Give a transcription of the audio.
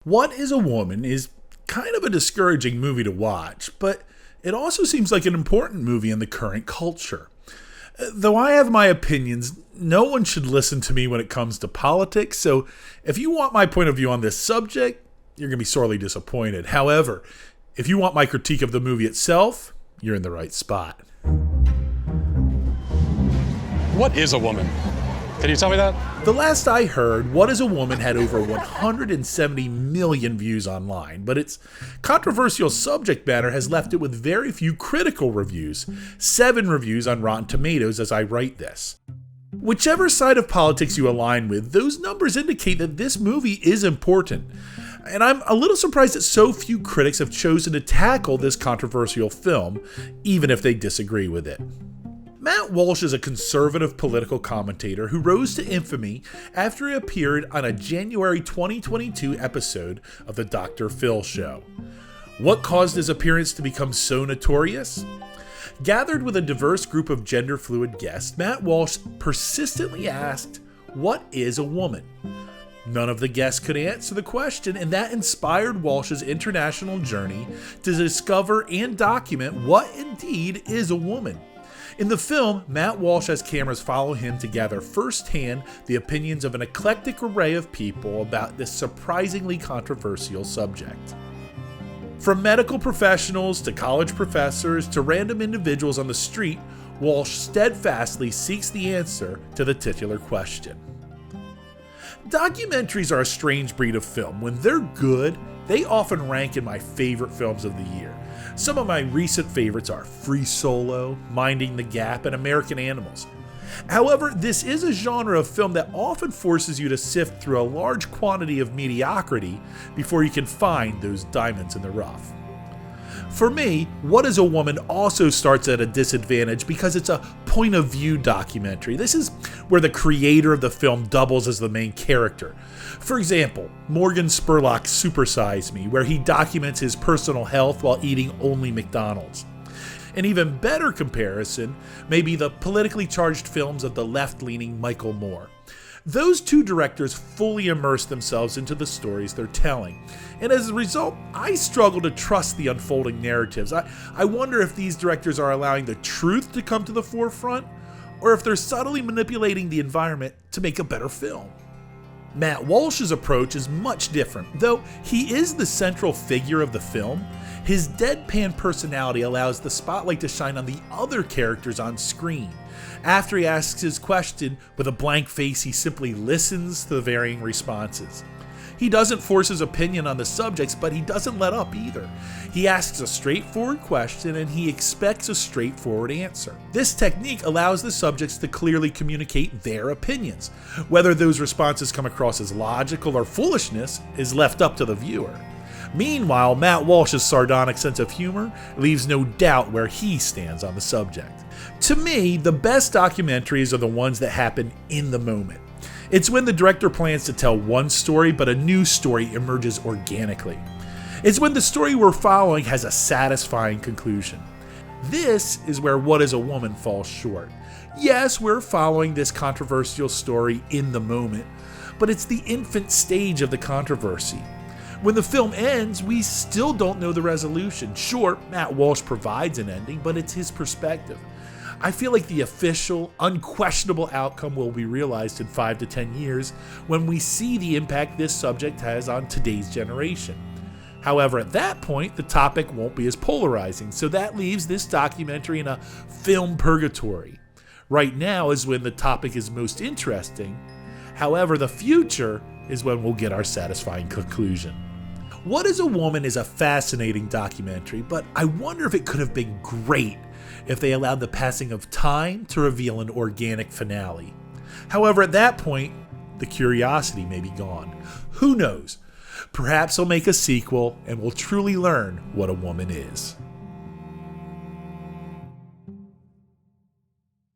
What is a Woman is kind of a discouraging movie to watch, but it also seems like an important movie in the current culture. Though I have my opinions, no one should listen to me when it comes to politics, so if you want my point of view on this subject, you're going to be sorely disappointed. However, if you want my critique of the movie itself, you're in the right spot. What is a woman? Can you tell me that? The last I heard, What is a Woman had over 170 million views online, but its controversial subject matter has left it with very few critical reviews, 7 reviews on Rotten Tomatoes as I write this. Whichever side of politics you align with, those numbers indicate that this movie is important. And I'm a little surprised that so few critics have chosen to tackle this controversial film, even if they disagree with it. Matt Walsh is a conservative political commentator who rose to infamy after he appeared on a January 2022 episode of the Dr. Phil Show. What caused his appearance to become so notorious? Gathered with a diverse group of gender-fluid guests, Matt Walsh persistently asked, "What is a woman?" None of the guests could answer the question, and that inspired Walsh's international journey to discover and document what indeed is a woman. In the film, Matt Walsh has cameras follow him to gather firsthand the opinions of an eclectic array of people about this surprisingly controversial subject. From medical professionals to college professors to random individuals on the street, Walsh steadfastly seeks the answer to the titular question. Documentaries are a strange breed of film. When they're good, they often rank in my favorite films of the year. Some of my recent favorites are Free Solo, Minding the Gap, and American Animals. However, this is a genre of film that often forces you to sift through a large quantity of mediocrity before you can find those diamonds in the rough. For me, What is a Woman also starts at a disadvantage because it's a point of view documentary. This is where the creator of the film doubles as the main character. For example, Morgan Spurlock's Super Size Me, where he documents his personal health while eating only McDonald's. An even better comparison may be the politically charged films of the left-leaning Michael Moore. Those two directors fully immerse themselves into the stories they're telling, and as a result, I struggle to trust the unfolding narratives. I wonder if these directors are allowing the truth to come to the forefront, or if they're subtly manipulating the environment to make a better film. Matt Walsh's approach is much different. Though he is the central figure of the film, his deadpan personality allows the spotlight to shine on the other characters on screen. After he asks his question, with a blank face, he simply listens to the varying responses. He doesn't force his opinion on the subjects, but he doesn't let up either. He asks a straightforward question and he expects a straightforward answer. This technique allows the subjects to clearly communicate their opinions. Whether those responses come across as logical or foolishness is left up to the viewer. Meanwhile, Matt Walsh's sardonic sense of humor leaves no doubt where he stands on the subject. To me, the best documentaries are the ones that happen in the moment. It's when the director plans to tell one story, but a new story emerges organically. It's when the story we're following has a satisfying conclusion. This is where What is a Woman falls short. Yes, we're following this controversial story in the moment, but it's the infant stage of the controversy. When the film ends, we still don't know the resolution. Sure, Matt Walsh provides an ending, but it's his perspective. I feel like the official, unquestionable outcome will be realized in 5 to 10 years when we see the impact this subject has on today's generation. However, at that point, the topic won't be as polarizing, so that leaves this documentary in a film purgatory. Right now is when the topic is most interesting. However, the future is when we'll get our satisfying conclusion. What is a Woman is a fascinating documentary, but I wonder if it could have been great if they allowed the passing of time to reveal an organic finale. However, at that point, the curiosity may be gone. Who knows? Perhaps they'll make a sequel and we'll truly learn what a woman is.